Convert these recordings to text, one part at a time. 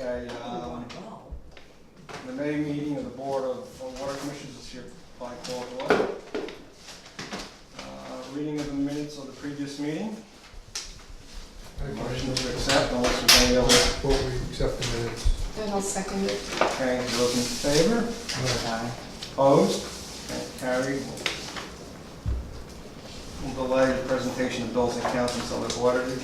Okay, the May meeting of the Board of Water Commissioners is here by call to order. Reading of the minutes of the previous meeting. Motion to accept, unless there's any other. Vote we accept the minutes. And I'll second it. Okay, those in favor? Aye. Opposed? Okay, carried. We'll delay the presentation of bills and accounts until they're ordered.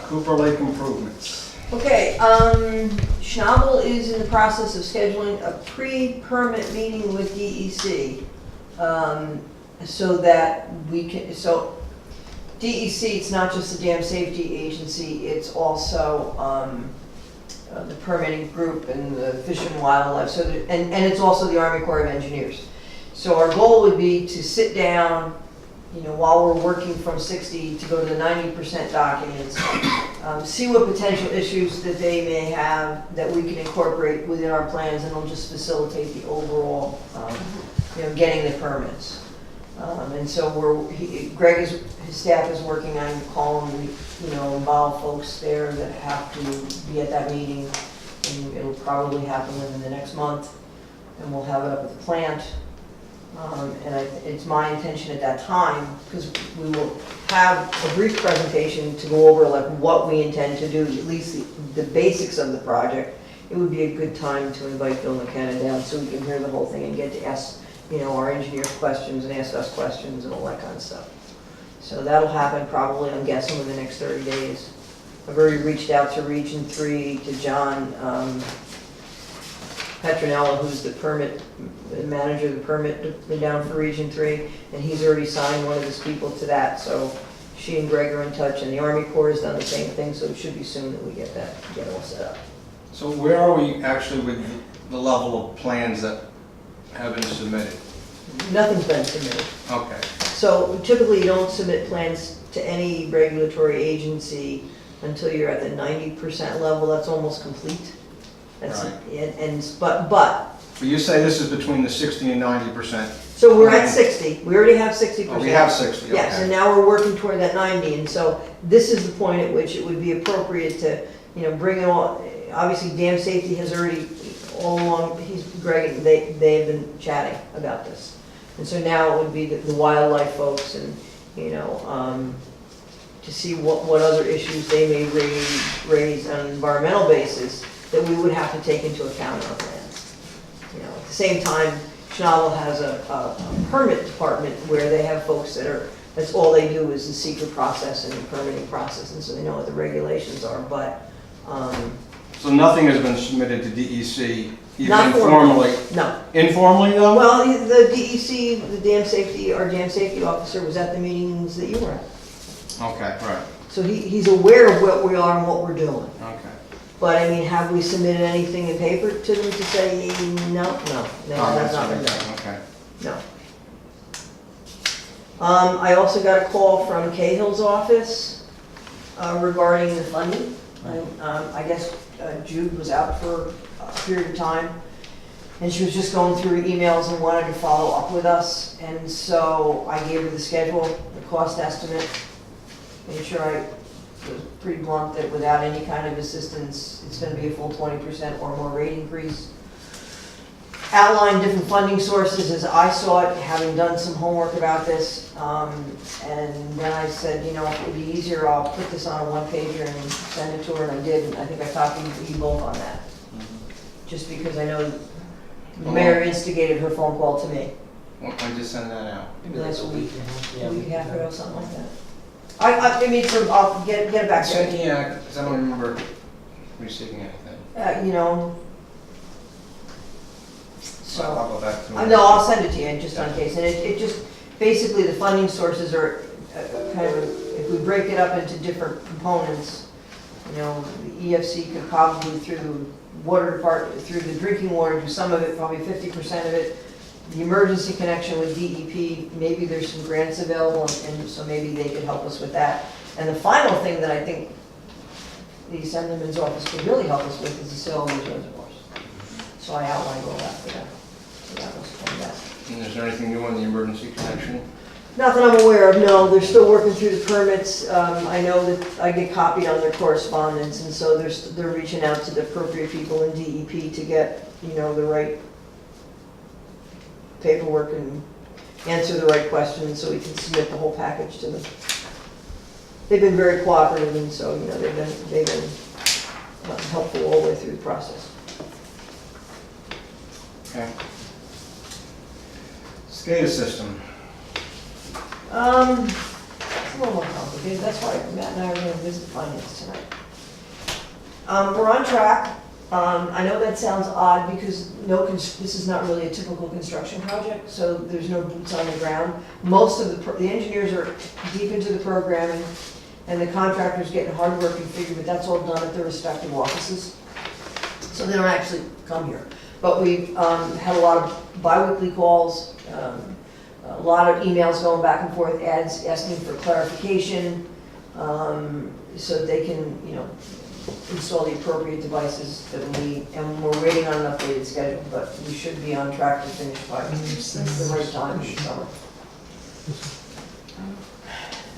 Cooper Lake improvements. Okay, Schnabel is in the process of scheduling a pre-permit meeting with DEC, so that we can, so DEC, it's not just the dam safety agency, it's also the permitting group and the Fish and Wildlife, so that, and it's also the Army Corps of Engineers. So our goal would be to sit down, you know, while we're working from 60 to go to the 90% documents, see what potential issues that they may have that we can incorporate within our plans, and it'll just facilitate the overall, you know, getting the permits. And so his staff is working on calling, you know, involve folks there that have to be at that meeting, and it'll probably happen within the next month, and we'll have it up at the plant. And it's my intention at that time, because we will have a brief presentation to go over like what we intend to do, at least the basics of the project. It would be a good time to invite Bill McKenna down so we can hear the whole thing and get to ask, you know, our engineers questions and ask us questions and all that kind of stuff. So that'll happen probably, I'm guessing, within the next 30 days. I've already reached out to Region 3, to John Petronella, who's the permit manager, the permit down for Region 3, and he's already signed one of his people to that, so she and Greg are in touch, and the Army Corps has done the same thing, so it should be soon that we get all set up. So where are we actually with the level of plans that have been submitted? Nothing's been submitted. Okay. So typically you don't submit plans to any regulatory agency until you're at the 90% level. That's almost complete. That's right. But you say this is between the 60 and 90%. So we're at 60. We already have 60%. Oh, we have 60. Okay. Yes, and now we're working toward that 90. And so this is the point at which it would be appropriate to, you know, bring it all. Obviously, dam safety has already all along. Greg, they have been chatting about this, and so now it would be the wildlife folks, and you know, to see what other issues they may raise on an environmental basis that we would have to take into account in our plans. You know, at the same time, Schnabel has a permit department where they have folks that's all they do is the secret process and the permitting process, and so they know what the regulations are. But so nothing has been submitted to DEC, even not informally? No. Informally, though? Well, the DEC, our dam safety officer was at the meetings that you were at. Okay, right. So he's aware of what we are and what we're doing. Okay. But I mean, have we submitted anything in paper to them to say, no, that's not been done. Okay. No. I also got a call from Cahill's office regarding the funding. I guess Jude was out for a period of time, and she was just going through emails and wanted to follow up with us. And so I gave her the schedule, the cost estimate, made sure I was pretty blunt that without any kind of assistance, it's going to be a full 20% or more rate increase. Outlined different funding sources as I saw it, having done some homework about this. And then I said, you know, if it would be easier, I'll put this on a one-pager and send it to her, and I did. And I think I copied you both on that. Just because I know the mayor instigated her phone call to me. When did you send that out? Maybe last week, a week and a half ago, something like that. I mean, I'll get it back to you. Yeah, because I don't remember receiving anything. You know. So I'll go back to it. no, I'll send it to you just in case. And it just, basically the funding sources are kind of, if we break it up into different components, you know, the EFC could probably through the water department, through the drinking water, do some of it, probably 50% of it. The emergency connection with DEP, maybe there's some grants available, and so maybe they could help us with that. And the final thing that I think the Assemblyman's office could really help us with is the sale of those reservoirs. So I outlined all that for them. So that was from that. And is there anything new on the emergency connection? Not that I'm aware of, no, they're still working through the permits. I know that I get copied on their correspondence, and so they're reaching out to the appropriate people in DEP to get, the right paperwork and answer the right questions so we can submit the whole package to them. They've been very cooperative, and so, they've been helpful all the way through the process. Okay. Scada System. It's a little more complicated, that's why Matt and I are going to visit finance tonight. We're on track. I know that sounds odd because this is not really a typical construction project, so there's no boots on the ground. Most of the engineers are deep into the programming, and the contractors getting hard work configured, but that's all done at their respective offices. So they don't actually come here. But we've had a lot of bi-weekly calls, a lot of emails going back and forth, ads asking for clarification, so they can, install the appropriate devices that we need. And we're waiting on an updated schedule, but we should be on track to finish by the right time in the summer.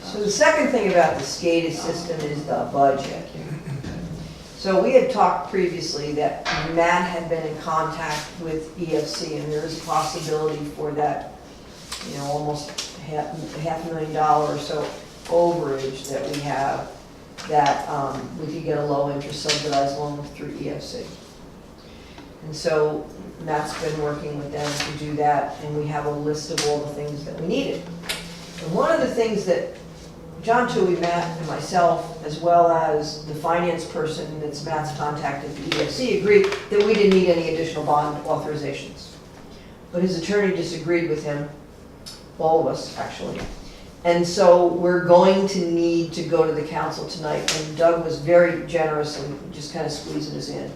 So the second thing about the Scada system is the budget. So we had talked previously that Matt had been in contact with EFC, and there is a possibility for that, almost $500,000 or so overage that we have, that we could get a low interest subsidized loan through EFC. And so Matt's been working with them to do that, and we have a list of all the things that we needed. And one of the things that John Tui, Matt, and myself, as well as the finance person that's Matt's contact at the EFC, agreed that we didn't need any additional bond authorizations. But his attorney disagreed with him, all of us, actually. And so we're going to need to go to the council tonight, and Doug was very generous and just kind of squeezing us in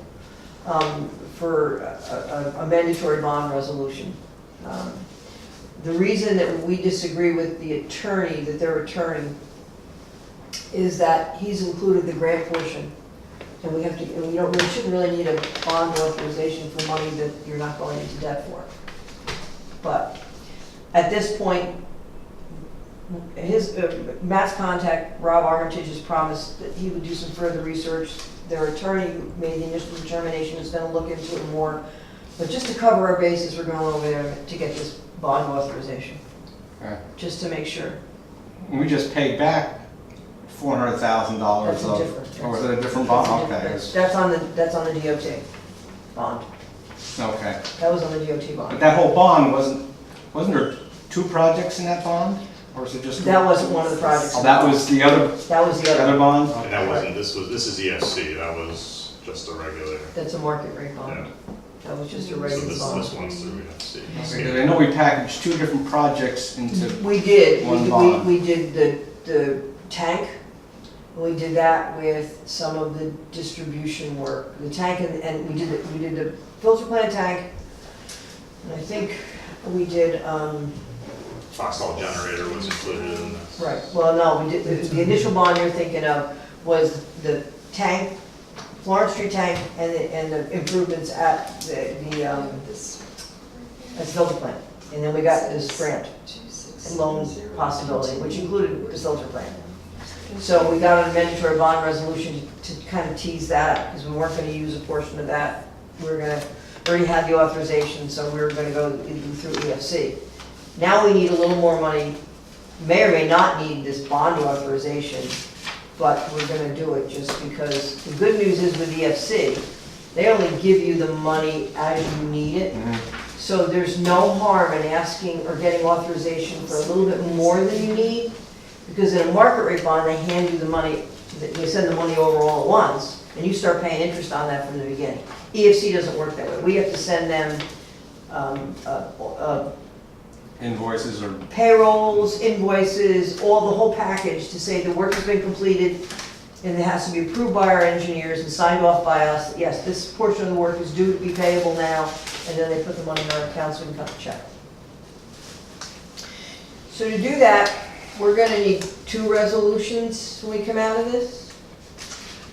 for a mandatory bond resolution. The reason that we disagree with the attorney, that their attorney, is that he's included the grant portion, and we shouldn't really need a bond authorization for money that you're not going into debt for. But at this point, Matt's contact, Rob Armitage, has promised that he would do some further research. Their attorney who made the initial determination is going to look into it more. But just to cover our bases, we're going over there to get this bond authorization, Okay. just to make sure. We just paid back $400,000 That's of, different. or was it a different bond? Okay. That's on the DOT bond. Okay. That was on the DOT But bond. that whole bond wasn't there two projects in that bond? Or was it just? That wasn't one of the projects. Oh, that was the other That was the other. bond? And that wasn't, this is EFC, that was just a regular, That's a market rate yeah. bond. That was just a So regular this bond. one's through EFC. Okay, I know we packaged two different projects into, We did. One bond. We did the tank. We did that with some of the distribution work. The tank and we did the filter plant tank. And I think we did, Foxhall generator was included in this. right, well, no, we did, the initial bond you're thinking of was the tank, Florence Street tank, and the improvements at the filter plant. And then we got this grant loan possibility, which included the filter plant. So we got an mandatory bond resolution to kind of tease that up, because we weren't going to use a portion of that. We were going to, already had the authorization, so we were going to go through EFC. Now we need a little more money, may or may not need this bond authorization, but we're going to do it just because the good news is with EFC, they only give you the money as you need it. So there's no harm in asking or getting authorization for a little bit more than you need, because in a market rate bond, they hand you the money, they send the money over all at once, and you start paying interest on that from the beginning. EFC doesn't work that way. We have to send them invoices or? payrolls, invoices, the whole package to say the work has been completed, and it has to be approved by our engineers and signed off by us. Yes, this portion of the work is due to be payable now, and then they put the money in our account so we can cut the check. So to do that, we're gonna need two resolutions when we come out of this.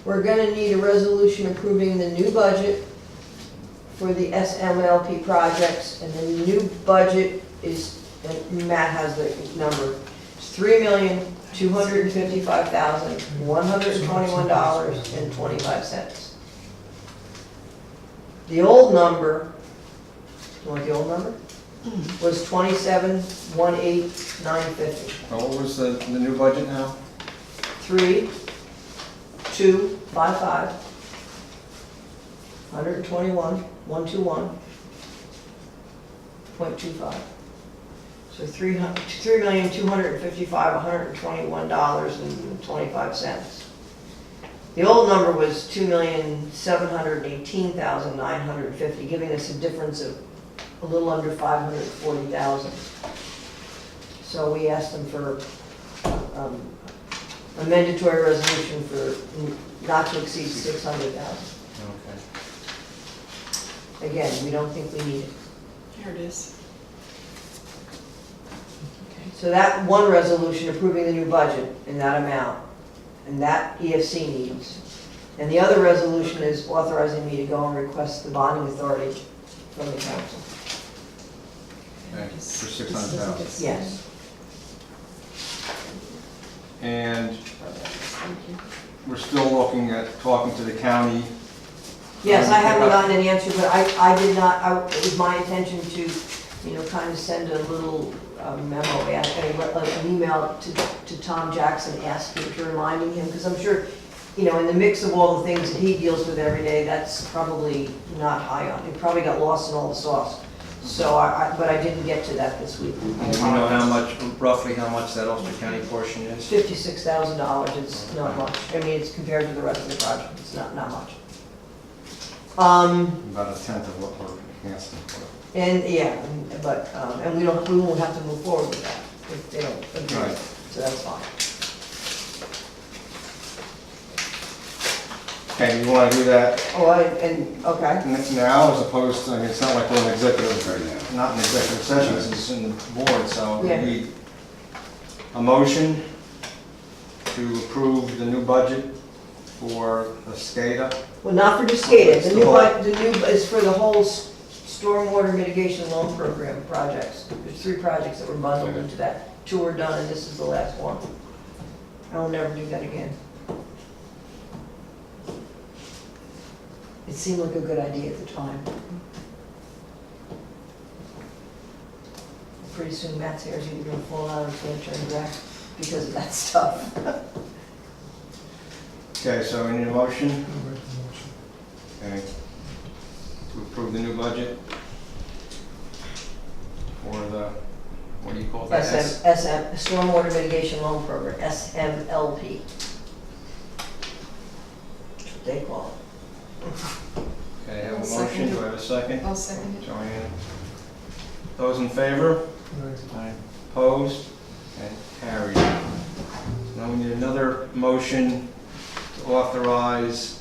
We're gonna need a resolution approving the new budget for the SMLP projects, and the new budget is, and Matt has the number, $3,255,121.25. The old number, you want the old number? Was $27,189.50. What was the new budget now? 3,255, 121,121.25. So $3,255,121.25. The old number was $2,718,950, giving us a difference of a little under $540,000. So we asked them for a mandatory resolution for not to exceed $600,000. Okay. Again, we don't think we need it. Here it is. So that one resolution approving the new budget in that amount, and that EFC needs. And the other resolution is authorizing me to go and request the bonding authority from the council. Okay, for 600,000. Yes. And we're still looking at talking to the county. Yes, I haven't gotten an answer, but I did not, it was my intention to, kind of send a little memo, an email to Tom Jackson asking to reminding him, because I'm sure, in the mix of all the things that he deals with every day, that's probably not high on, it probably got lost in all the sauce. So but I didn't get to that this week. Do you know roughly how much that Ulster County portion is? $56,000, it's not much. I mean, it's compared to the rest of the project, it's not much. About a tenth of what we're asking for. And, yeah, and we won't have to move forward with that if they don't agree. Right. So that's fine. Okay, you want to do that Okay. now as opposed to, it's not like we're in executive, not in executive session, this is in the board, so we Yeah. need a motion to approve the new budget for the Scada. Well, not for just SCADA, the The new, whole- the new is for the whole stormwater mitigation loan program projects. There's 3 projects that were bundled into that. 2 are done, and this is the last one. I will never do that again. It seemed like a good idea at the time. Pretty soon Matt's hair's either gonna fall out or it's gonna turn black because of that stuff. Okay, so we need a motion, I'll make the motion. okay, to approve the new budget for the, what do you call that? SM, Stormwater Mitigation Loan Program, SMLP. That's what they call it. Okay, I have a I'll motion, second it. do I have a second? I'll second it. Joanne. Those in favor? Aye. Opposed? And carried. Now we need another motion to authorize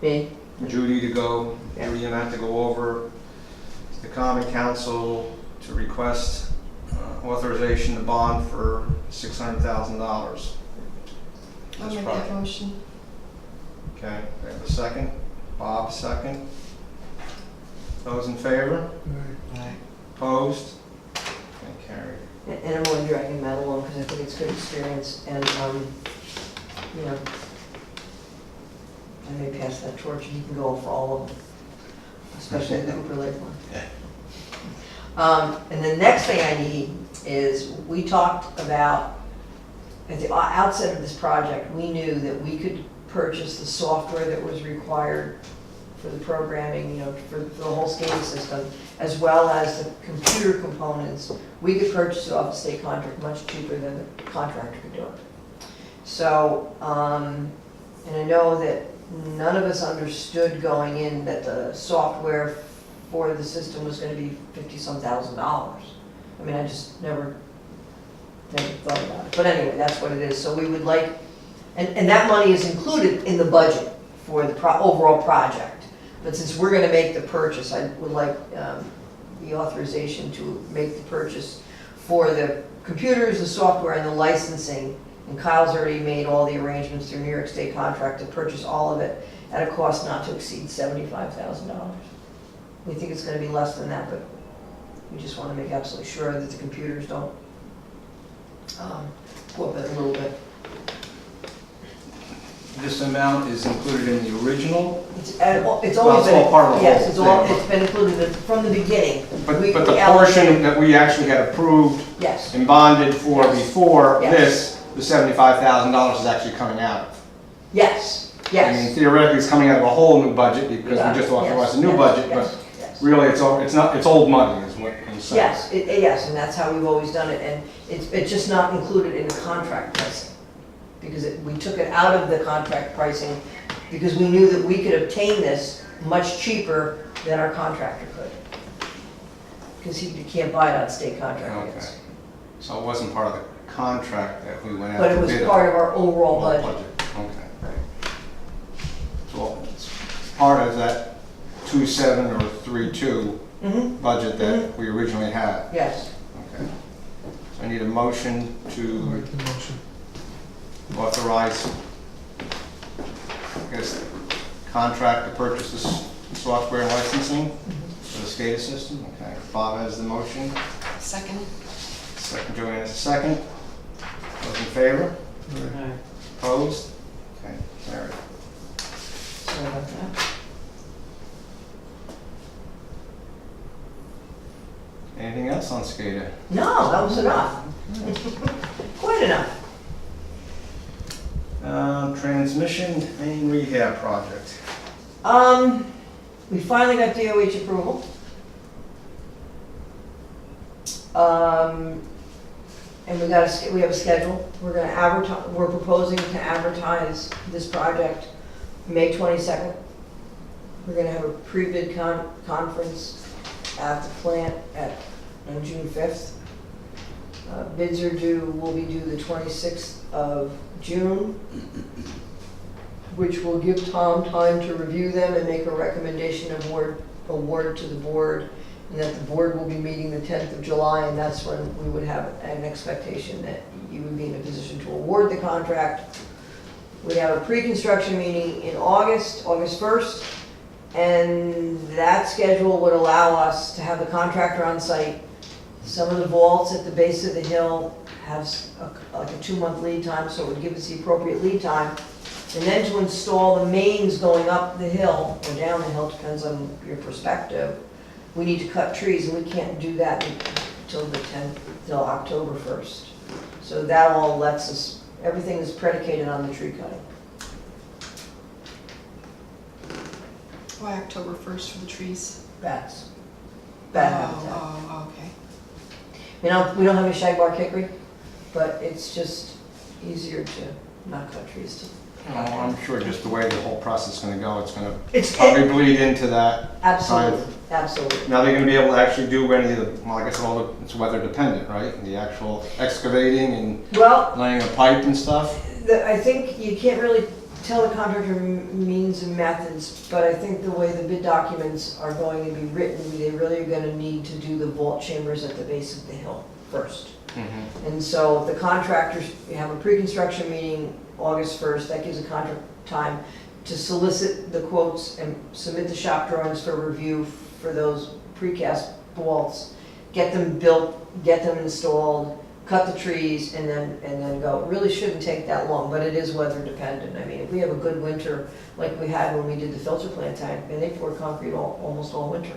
Me? Judy to go, Yeah. Judy and I to go over to the common council to request authorization to bond for $600,000. I'll This make that project. motion. Okay, we have a second. Bob, second. Those in favor? Aye. Opposed? And carried. And I'm only dragging Matt along because I think it's good experience and, I may pass that torch and he can go for all of them, especially the Cooper Lake one. And the next thing I need is, we talked about, at the outset of this project, we knew that we could purchase the software that was required for the programming, for the whole SCADA system, as well as the computer components. We could purchase it off the state contract much cheaper than the contractor could do it. So, and I know that none of us understood going in that the software for the system was gonna be $50-some thousand. I mean, I just never thought about it. But anyway, that's what it is. So we would like, and that money is included in the budget for the overall project. But since we're gonna make the purchase, I would like the authorization to make the purchase for the computers, the software, and the licensing. And Kyle's already made all the arrangements through New York State contract to purchase all of it at a cost not to exceed $75,000. We think it's gonna be less than that, but we just wanna make absolutely sure that the computers don't Go up it a little bit. This amount is included in the original, It's Well, always it's all been, part of the yes, whole it's all, thing. it's been included from the beginning. but We- the we portion allocated- that we actually had approved Yes, and bonded for Yes. before Yes. this, the $75,000 is actually coming out of. yes, I mean, yes. theoretically, it's coming out of a whole new budget because we just authorized a new Yes, budget, yes, but yes. really, it's old money is what I'm saying. Yes, yes, and that's how we've always done it, and it's just not included in the contract pricing. Because we took it out of the contract pricing, because we knew that we could obtain this much cheaper than our contractor could. Because he can't buy it on state contract Okay. rates. So it wasn't part of the contract that we went out But to it was bid on. part of our overall Whole budget. Okay. So it's part of that 2.7 or 3.2 Mm-hmm, budget that we originally had. yes. Okay. So I need a motion I'll to make the motion. authorize, I guess, contract to purchase this software and licensing for the Scada system. Okay, Bob has the motion, Second. second Joanne has a second. Those in favor? Aye. Opposed? Okay, carried. Sorry about that. Anything else on Scada? No, that was enough. Quite enough. Transmission main rehab project. We finally got DOH approval. And we have a schedule. We're gonna advertise, we're proposing to advertise this project May 22nd. We're gonna have a pre-bid conference at the plant on June 5th. Bids will be due the 26th of June, which will give Tom time to review them and make a recommendation of award to the board, and that the board will be meeting the 10th of July, and that's when we would have an expectation that you would be in a position to award the contract. We have a pre-construction meeting in August 1st, and that schedule would allow us to have the contractor on site. Some of the vaults at the base of the hill have like a 2-month lead time, so it would give us the appropriate lead time. And then to install the mains going up the hill, or down the hill, depends on your perspective, we need to cut trees, and we can't do that until the 10th, till October 1st. So that all lets us, everything is predicated on the tree cutting. Why October 1st for the trees? Bats. Bat habitat. Oh, okay. We don't have any shagbark hickory, but it's just easier to not cut trees to. I'm sure just the way the whole process is gonna go, it's gonna It's, probably bleed into that. absolutely, absolutely. Now they're gonna be able to actually do any of the, well, I guess it's weather dependent, right? The actual excavating and Well, laying a pipe and stuff. I think you can't really tell the contractor means and methods, but I think the way the bid documents are going to be written, they really are gonna need to do the vault chambers at the base of the hill first. And so the contractors, you have a pre-construction meeting August 1st, that gives a contract time to solicit the quotes and submit the shop drawings for review for those precast vaults, get them built, get them installed, cut the trees, and then go. It really shouldn't take that long, but it is weather dependent. I mean, if we have a good winter, like we had when we did the filter plant tank, and they poured concrete almost all winter.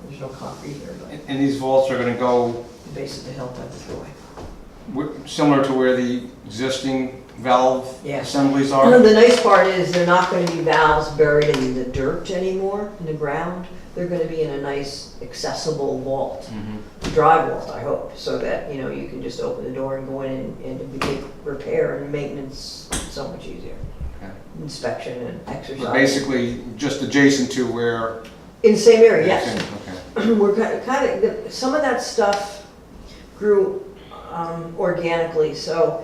There's no concrete here, but And these vaults are gonna go the base of the hill type of throughway. similar to where the existing valve Yeah. assemblies And are? the nice part is they're not gonna be valves buried in the dirt anymore, in the ground. They're gonna be in a nice accessible vault, dry vault, I hope, so that, you know, you can just open the door and go in and make repair and maintenance so much easier. Okay. Inspection and exercise. But basically, just adjacent to where. In the same area, yes. Okay. We're kind of, some of that stuff grew organically, so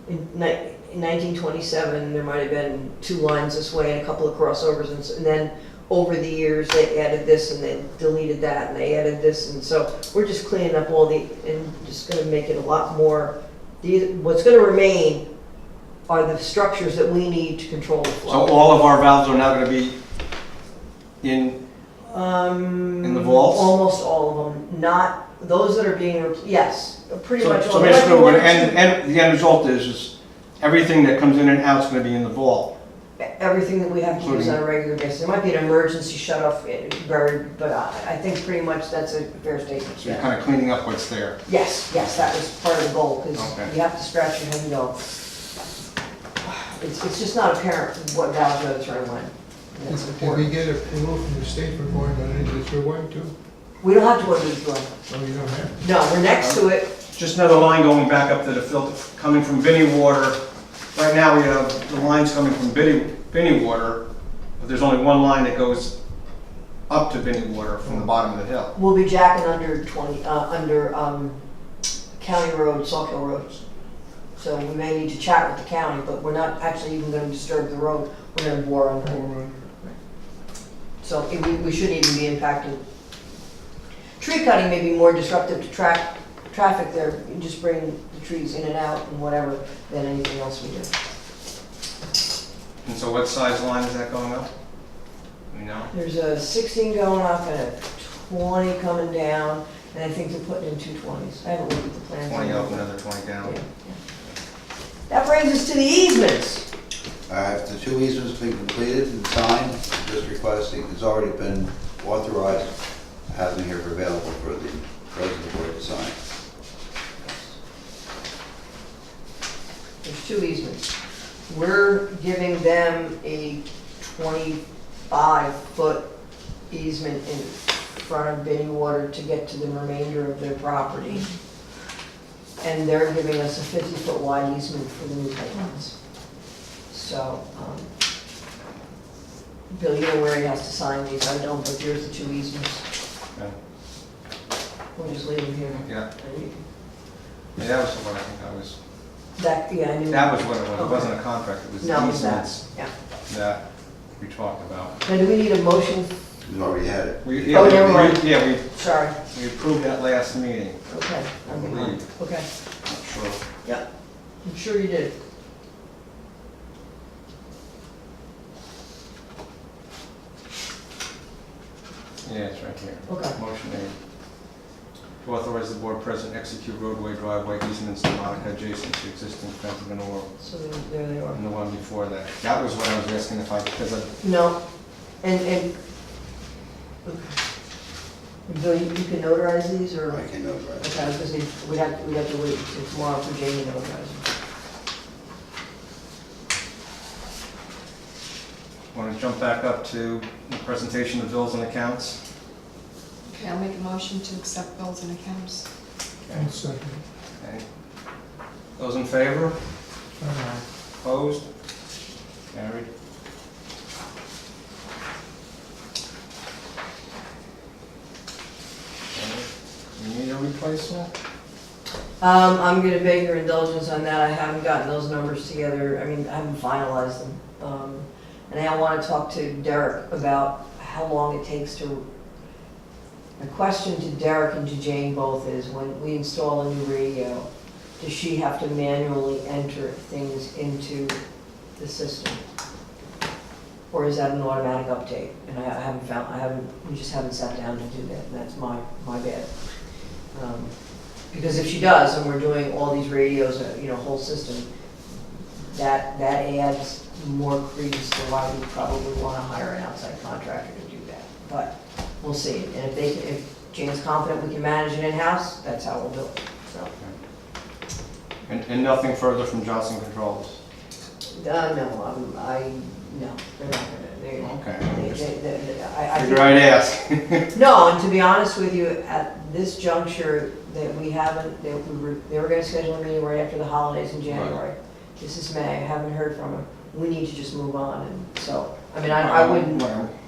in 1927, there might have been 2 lines this way and a couple of crossovers, and then over the years, they added this and they deleted that, and they added this, and so we're just cleaning up and just gonna make it a lot more, what's gonna remain are the structures that we need to control the flow. So all of our valves are now gonna be in the vaults? Almost all of them, not those that are being, yes, pretty much. So basically, what the end result is everything that comes in and out is gonna be in the vault. Everything that we have to use on a regular basis. There might be an emergency shut off, but I think pretty much that's a fair statement. So you're kind of cleaning up what's there. Yes, that was part of the goal, because Okay. you have to scratch your head and go, it's just not apparent what valve's gonna turn when. And that's Did we important. get approval from the state for going on into the throughway too? We don't have to go to the throughway. Oh, you don't have? No, we're next to it. Just another line going back up to the filter, coming from Vinnie Water. Right now, we have the lines coming from Vinnie Water, but there's only one line that goes up to Vinnie Water from the bottom of the hill. We'll be jacking under County Road, Sauk Hill Road. So we may need to chat with the county, but we're not actually even gonna disturb the road. We're gonna bore under it. So we shouldn't even be impacted. Tree cutting may be more disruptive to traffic there. You just bring the trees in and out and whatever than anything else we do. And so what size line is that going up? You know? There's a 16 going up and a 20 coming down, and I think they're putting in 220s. I haven't looked at the plans. 20 up, another 20 down. Yeah. That brings us to the easements. The two easements been completed and signed, just requesting, it's already been authorized, having here available for the president board to sign. There's two easements. We're giving them a 25-foot easement in front of Vinnie Water to get to the remainder of their property. And they're giving us a 50-foot wide easement for the new pipelines. So, Bill, you know where he has to sign these, I don't, but here's the two easements. Okay. We'll just leave them here. Yeah. And Yeah, that was the one I think I was, I knew. that was what it was. It wasn't a contract, it was No, the it was that, easements yeah. that we talked about. Now, do we need a motion? We've already had it. Oh, never mind. Yeah, Sorry. we approved that last meeting. Okay. I believe. Okay. Not sure. Yeah, I'm sure you did. Yeah, it's right here. Okay. Motion made. To authorize the board president to execute roadway, driveway easements to Monica adjacent to existing fence of an or, So there they are. and the one before that. That was what I was asking if I, because I, No, and, okay. Bill, you can notarize these, or? I can notarize. Okay, I was gonna say, we'd have to wait until tomorrow for Jamie to notarize them. want to jump back up to the presentation of bills and accounts. Okay, I'll make a motion to accept bills and accounts. One second. Okay. Those in favor? Aye. Opposed? Carried. Okay. We need a replacement? I'm gonna beg your indulgence on that, I haven't gotten those numbers together, I mean, I haven't finalized them. And I wanna talk to Derek about how long it takes to, the question to Derek and to Jane both is, when we install a new radio, does she have to manually enter things into the system? Or is that an automatic update? And we just haven't sat down to do that, and that's my bad. Because if she does, and we're doing all these radios, whole system, that adds more credence to why we probably want to hire an outside contractor to do that. But we'll see. And if Jane's confident we can manage it in-house, that's how we'll do it. So, And nothing further from Johnson Controls? no, they're not gonna. Okay. I Figure I'd ask. No, and to be honest with you, at this juncture, that we haven't, they were gonna schedule a meeting right after the holidays in January. This is May, I haven't heard from them. We need to just move on, and so, I mean, I wouldn't,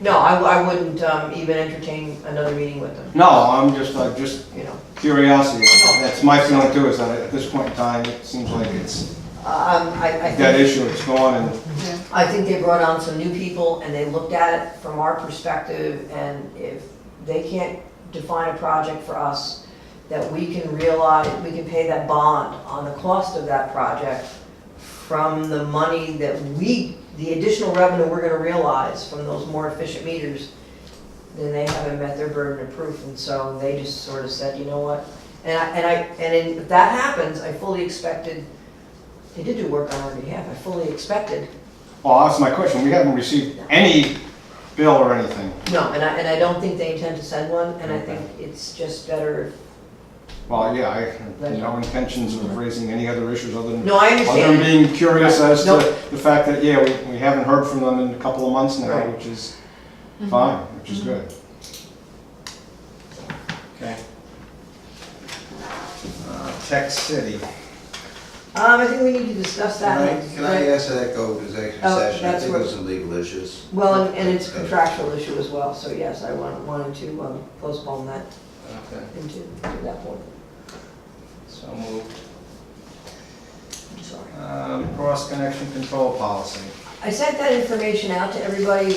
no, I wouldn't even entertain another meeting with them, No, I'm just you know. curiosity. No. That's my feeling too, is that at this point in time, it seems like it's I that think, issue, it's gone, and Yeah. I think they brought on some new people, and they looked at it from our perspective, and if they can't define a project for us that we can realize, we can pay that bond on the cost of that project from the money, that the additional revenue we're gonna realize from those more efficient meters, then they haven't met their burden of proof, and so they just sort of said, you know what? If that happens, I fully expected, they did do work on our behalf, I fully expected. Well, that's my question. We haven't received any bill or anything. No, and I don't think they intend to send one, and I think it's just better if. Well, yeah, I have no intentions of raising any other issues other than. No, I Other than understand. being curious as to Nope. the fact that, yeah, we haven't heard from them in a couple of months now, Right. which is fine, which is good. Okay. Tech City. I think we need to discuss that. Can I ask that go to executive Oh, session? I that's think what- there's some legal issues. Well, and it's a contractual issue as well, so yes, I wanted to postpone that Okay, into to that point. so moved. I'm sorry. Cross-connection control policy. I sent that information out to everybody.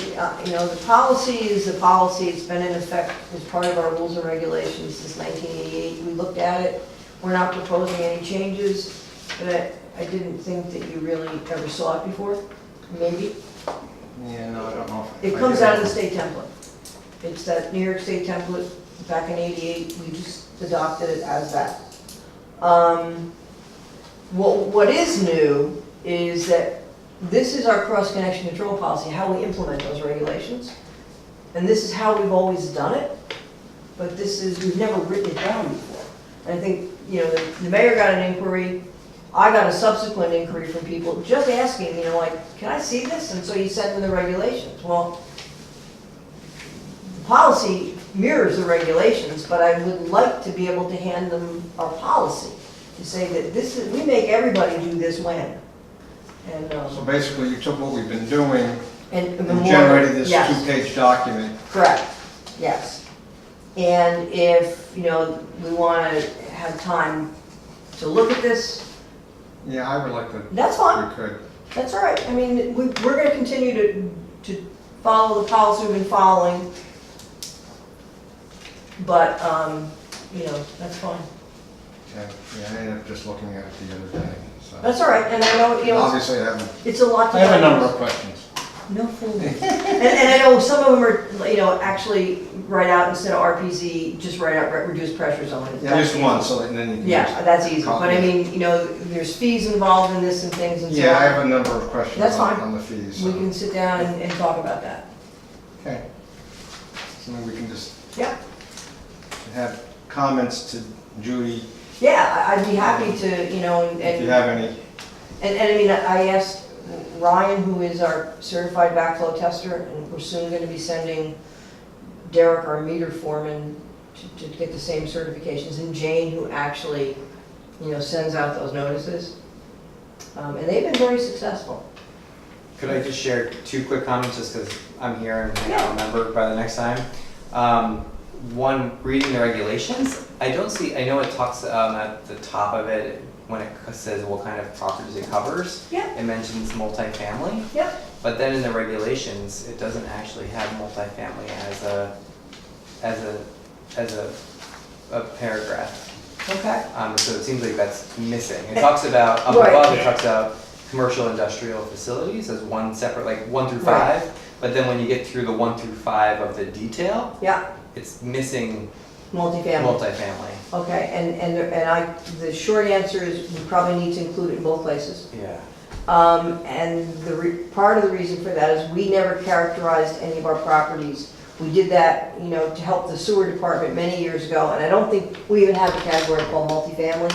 You know, the policy is the policy. It's been in effect as part of our rules and regulations since 1988. We looked at it. We're not proposing any changes, but I didn't think that you really ever saw it before. Maybe. Yeah, no, I don't know. if It I comes did. out of the state template. It's that New York State template back in '88. We just adopted it as that. What is new is that this is our cross-connection control policy, how we implement those regulations. And this is how we've always done it, but we've never written it down before. And I think, you know, the mayor got an inquiry, I got a subsequent inquiry from people just asking, you know, like, can I see this? And so you send them the regulations. Well, the policy mirrors the regulations, but I would like to be able to hand them our policy to say that we make everybody do this when. And, So basically, you took what we've been doing and and generated this yes. two-page document. Correct, yes. And if, you know, we want to have time to look at this, Yeah, I would like to, that's fine, we could. that's all right. I mean, we're going to continue to follow the policy we've been following, but, you know, that's fine. Okay, yeah, I ended up just looking at it the other day, so. That's all right, and I know, you know, Obviously, I have it's a lot to a number digest. of questions. No fool. And I know some of them are, you know, actually write out instead of RPZ, just write out reduced pressure zone. Yeah, That's just easy. one, so that, and then you can Yeah, just. that's easy, copy but I it. mean, you know, there's fees involved in this and things and so on. Yeah, I have a number of questions That's fine. on the fees. We so. can sit down and talk about that. Okay. So maybe we can just Yeah, have comments to Judy, yeah, I'd be happy to, you know, if you have any. And I mean, I asked Ryan, who is our certified backflow tester, and we're soon gonna be sending Derek, our meter foreman, to get the same certifications, and Jane, who actually, you know, sends out those notices. And they've been very successful. Could I just share two quick comments, just because I'm here and I'll remember by the next time? One, reading the regulations, I know it talks at the top of it, when it says what kind of properties it covers. Yeah. It mentions multifamily. Yep. But then in the regulations, it doesn't actually have multifamily as a paragraph. Okay. So it seems like that's missing. It talks about, up Right. above, it talks about commercial industrial facilities as one separate, like 1 through 5. But then when you get through the 1 through 5 of the detail, Yeah, it's missing multifamily. multifamily. Okay, the short answer is we probably need to include it in both places. Yeah. And part of the reason for that is we never characterized any of our properties. We did that, you know, to help the sewer department many years ago, and I don't think we even have a category called multifamily.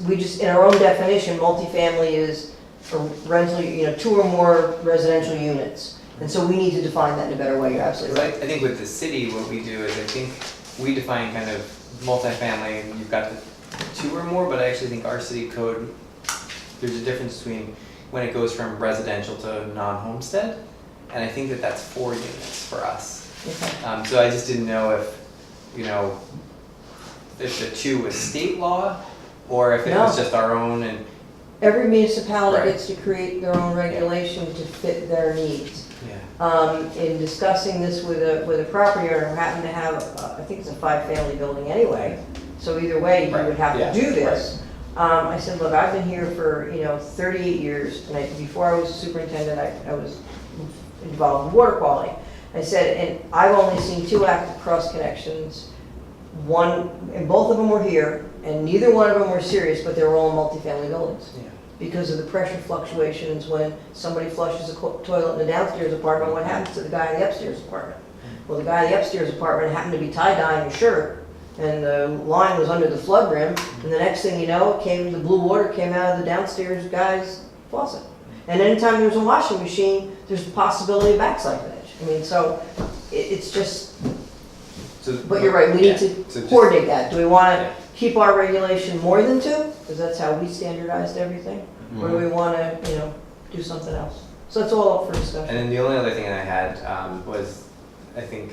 We just, in our own definition, multifamily is a rental, you know, 2 or more residential units. And so we need to define that in a better way, you're absolutely Because right. I think with the city, what we do is I think we define kind of multifamily, and you've got the 2 or more, but I actually think our city code, there's a difference between when it goes from residential to non-homestead, and I think that that's 4 units for us. Okay. So I just didn't know if, you know, if the 2 was state law, or if it was No. just our own, and, Every municipality Right. gets to create their own regulation to fit their needs. yeah. In discussing this with a property owner who happened to have, I think it's a 5-family building anyway, so either way, you would have to do this. I said, look, I've been here for, you know, 38 years, and before I was a superintendent, I was involved in water quality. I said, and I've only seen 2 active cross connections. One, and both of them were here, and neither one of them were serious, but they were all in multifamily buildings. Yeah. Because of the pressure fluctuations when somebody flushes a toilet in the downstairs apartment, what happens to the guy in the upstairs apartment? Well, the guy in the upstairs apartment happened to be tie-dyeing a shirt, and the line was under the flood rim, and the next thing you know, the blue water came out of the downstairs guy's faucet. And anytime there's a washing machine, there's a possibility of backslidage. I mean, so it's just, So, but you're right, we need yeah, to so just- coordinate that. Do we want to Yeah. keep our regulation more than 2? Because that's how we standardized everything. Or do we want to, do something else? So that's all up for And discussion. then the only other thing I had was, I think,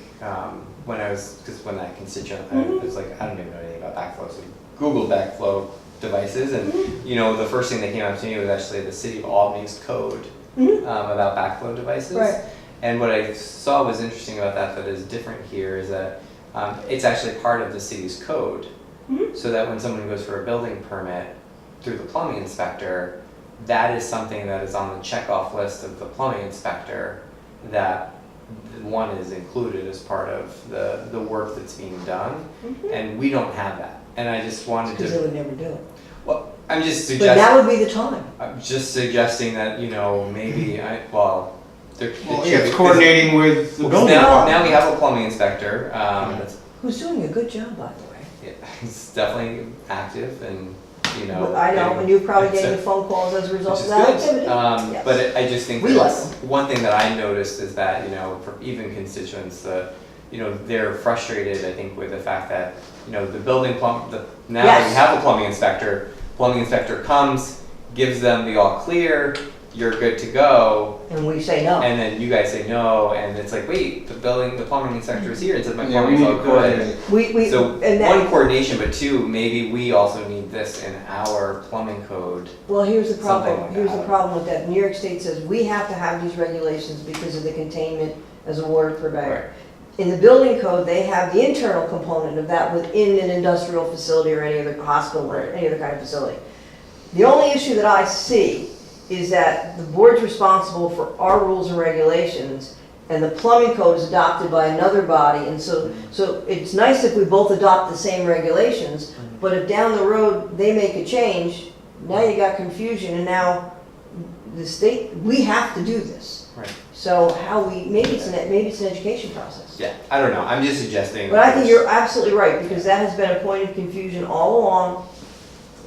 when that constituent, I was like, I don't even know anything about backflow, so Googled backflow devices, and the first thing that came up to me was actually the city of Albany's code about backflow devices. Right. And what I saw was interesting about that is different here is that it's actually part of the city's code, so that when someone goes for a building permit through the plumbing inspector, that is something that is on the checkoff list of the plumbing inspector, that one is included as part of the work that's being done, and we don't have that. And I just wanted Because they to, would never do it. well, I'm just But suggesting, now would be the time. I'm just suggesting that, maybe, there Well, should yeah, it's be- coordinating with the Well, building now department. we have a plumbing inspector, that's, Who's doing a good job, by the way. yeah, he's definitely active and, I know, and you're probably it's getting a- the phone calls as a result which of is that good. activity. Yes. But I just think We like that's one thing that I noticed is that, for even constituents, they're frustrated, I think, with the fact that, the building now that we Yes. have a plumbing inspector comes, gives them the all clear, you're good to go, And we say no. and then you guys say no, and it's like, wait, the plumbing inspector is here, and says my Yeah, we plumbing's need all to good. coordinate. So, and one, that, coordination, but 2, maybe we also need this in our plumbing code. well, here's the Something problem, like here's the that. problem with that. New York State says we have to have these regulations because of the containment as a water purveyor. In the building code, they have the internal component of that within an industrial facility or any other hospital or any other kind of facility. The only issue that I see is that the board's responsible for our rules and regulations, and the plumbing code is adopted by another body, and so it's nice if we both adopt the same regulations, but if down the road they make a change, now you got confusion, and now the state, we have to do this. Right. So maybe it's an education process. Yeah, I don't know, I'm just suggesting. But I think you're absolutely right, because that has been a point of confusion all along.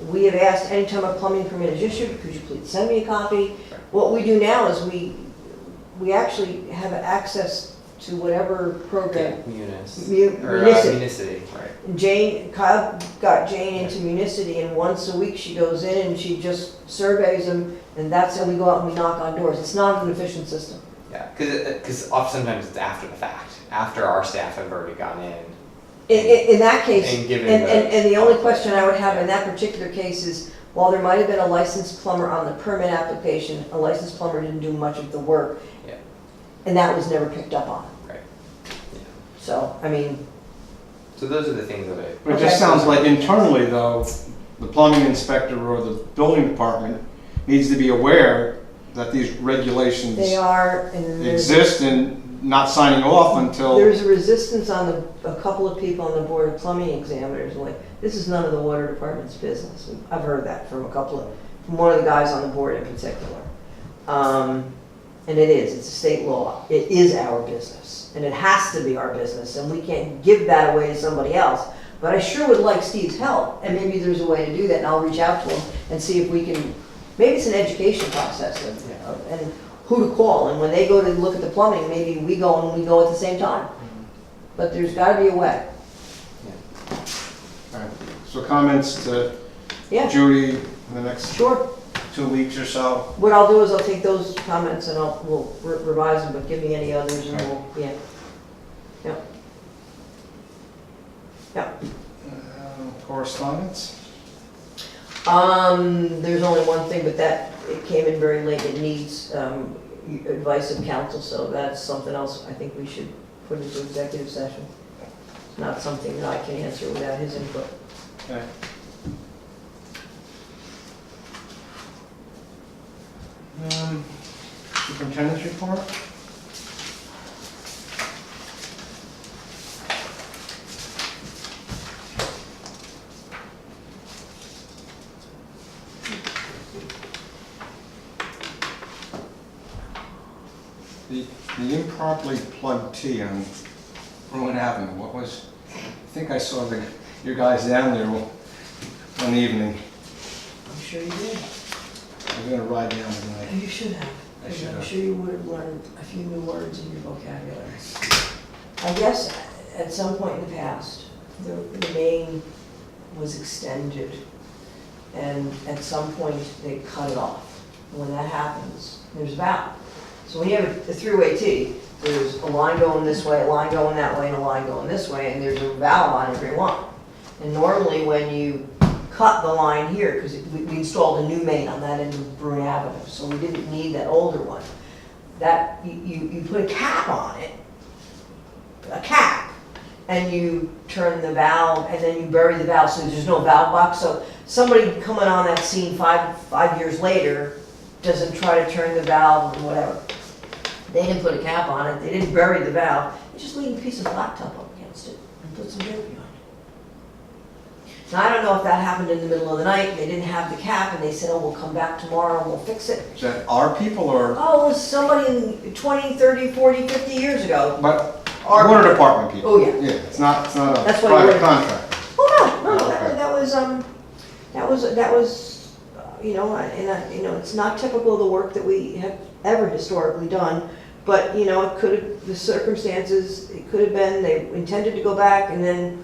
We have asked anytime a plumbing permit is issued, could you please send me a copy? What we do now is we actually have access to whatever program. Municity. Right. Kyle got Jane into Municity, and once a week she goes in and she just surveys them, and that's how we go out and we knock on doors. It's not an efficient system. Yeah, because sometimes it's after the fact, after our staff have already gone in. In that case, And given and the only question I would have in that particular case is, while there might have been a licensed plumber on the permit application, a licensed plumber didn't do much of the work. Yeah. And that was never picked up on. Right. Yeah. So, I mean, So those are the things that But it just sounds like internally though, the plumbing inspector or the building department needs to be aware that these regulations they are, and exist and not signing off until. there's a resistance on a couple of people on the board of plumbing examiners, like, this is none of the water department's business. I've heard that from one of the guys on the board in particular. And it is, it's a state law. It is our business, and it has to be our business, and we can't give that away to somebody else. But I sure would like Steve's help, and maybe there's a way to do that, and I'll reach out to him and see if we can, maybe it's an education process and who to call, and when they go to look at the plumbing, maybe we go at the same time. But there's gotta be a way. All right. So comments to Yeah, Judy in the next sure. 2 weeks or so. What I'll do is I'll take those comments and we'll revise them, but give me any others and we'll, yeah. Yep. Yep. Correspondence? There's only one thing, but it came in very late. It needs advice of counsel, so that's something else I think we should put into executive session. It's not something that I can answer without his input. Okay. Superintendent's report? The improperly plugged T on Ruin Avenue, what was, I think I saw your guys down there one evening. I'm sure you did. I was gonna ride down tonight. You should have. I should I'm have. sure you would have learned a few new words in your vocabulary. I guess at some point in the past, the main was extended, and at some point they cut it off. And when that happens, there's a valve. So when you have a three-way T, there's a line going this way, a line going that way, and a line going this way, and there's a valve on every one. And normally when you cut the line here, because we installed a new main on that end of Bruin Avenue, so we didn't need that older one. That, you put a cap on it, a cap, and you turn the valve, and then you bury the valve, so there's no valve box. So somebody coming on that scene five years later doesn't try to turn the valve and whatever. They didn't put a cap on it, they didn't bury the valve, they just laid a piece of blacktop up against it and put some dirt behind it. Now, I don't know if that happened in the middle of the night, they didn't have the cap, and they said, oh, we'll come back tomorrow and we'll fix it. Is that our people or, Oh, it was somebody in 20, 30, 40, 50 years ago. but Our water people. department people? Oh, yeah. Yeah, it's not a That's why private you- contract. Oh, no, Okay. that was, you know, you know, it's not typical of the work that we have ever historically done, but, you know, it could have, the circumstances, it could have been, they intended to go back and then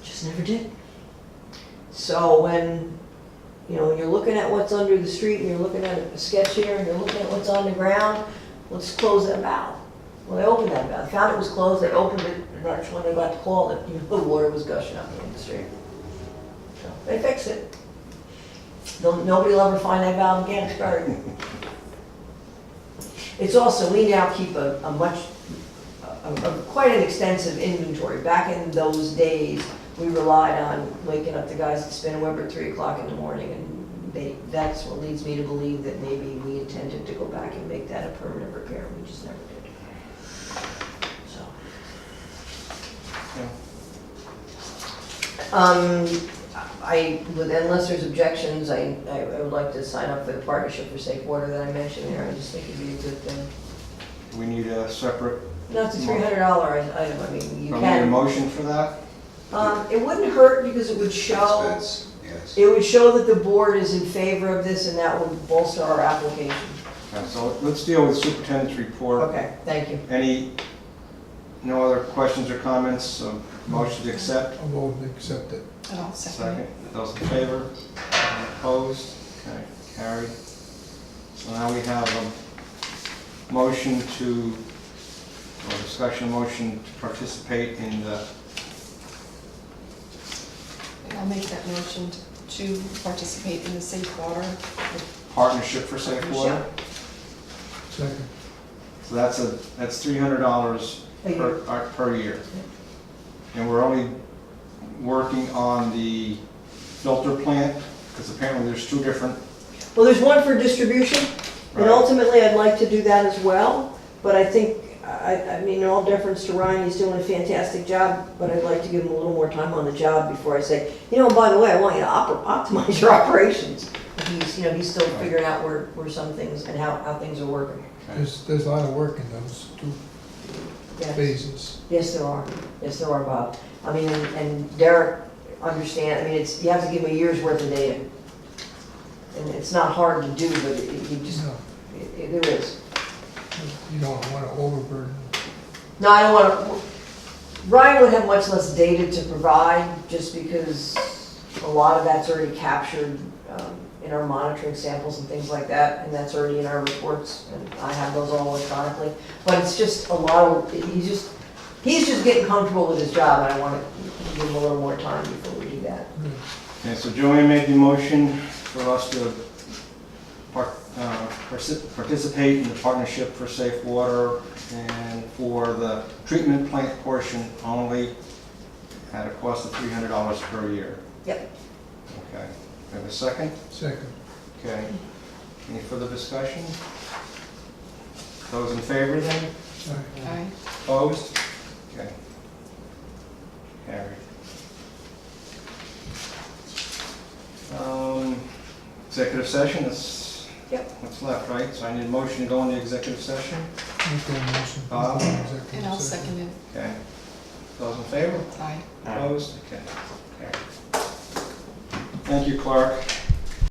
just never did. So when, you know, you're looking at what's under the street and you're looking at a sketch here and you're looking at what's on the ground, let's close that valve. Well, they opened that valve, found it was closed, they opened it, and that's when they got the call that, you know, the water was gushing out the street. So they fixed it. Nobody will ever find that valve again, it's buried. It's also, we now keep quite an extensive inventory. Back in those days, we relied on waking up the guys at Spin Webber at 3 o'clock in the morning, and that's what leads me to believe that maybe we intended to go back and make that a permanent repair, we just never did. So. Unless there's objections, I would like to sign up for the partnership for safe water that I mentioned there. I just think it'd be a good thing. We need a separate, No, it's a $300 item. I mean, you we need a can. motion for that? It wouldn't hurt because it would show, Expense, yes. it would show that the board is in favor of this, and that would bolster our application. Okay, so let's deal with superintendent's report. Okay, thank you. No other questions or comments, so motion to accept? I'll vote to accept it. And I'll second it. Those in favor? Any opposed? Okay, carried. So now we have a motion to, or discussion motion to participate in the, And I'll make that motion to participate in the safe water. partnership for safe water. Second. So that's $300 per year. And we're only working on the filter plant, because apparently there's two different. Well, there's one for distribution, and Right. ultimately I'd like to do that as well, but I think, I mean, in all deference to Ryan, he's doing a fantastic job, but I'd like to give him a little more time on the job before I say, you know, by the way, I want you to optimize your operations. He's, you know, he's still figuring out where some things and how things are working. There's a lot of work in those two Yeah. phases. Yes, there are. Yes, there are, Bob. I mean, and Derek understand, I mean, you have to give him a year's worth of data. And it's not hard to do, but you just, No, there is. you don't want to overburden. No, I don't want to, Ryan would have much less data to provide, just because a lot of that's already captured in our monitoring samples and things like that, and that's already in our reports, and I have those all electronically. But it's just a lot of, he's just getting comfortable with his job, and I want to give him a little more time before we do that. Good. Okay, so Joanne made the motion for us to participate in the partnership for safe water and for the treatment plant portion only at a cost of $300 per year. Yep. Okay, we have a second? Second. Okay. Any further discussion? Those in favor then? Aye. Aye. Opposed? Okay. Carried. Executive session, that's Yep. what's left, right? So I need a motion to go into executive session. Make that motion. Bob? Executive And I'll session. second it. Okay. Those in favor? Aye. Opposed? Okay. Thank you, Clark.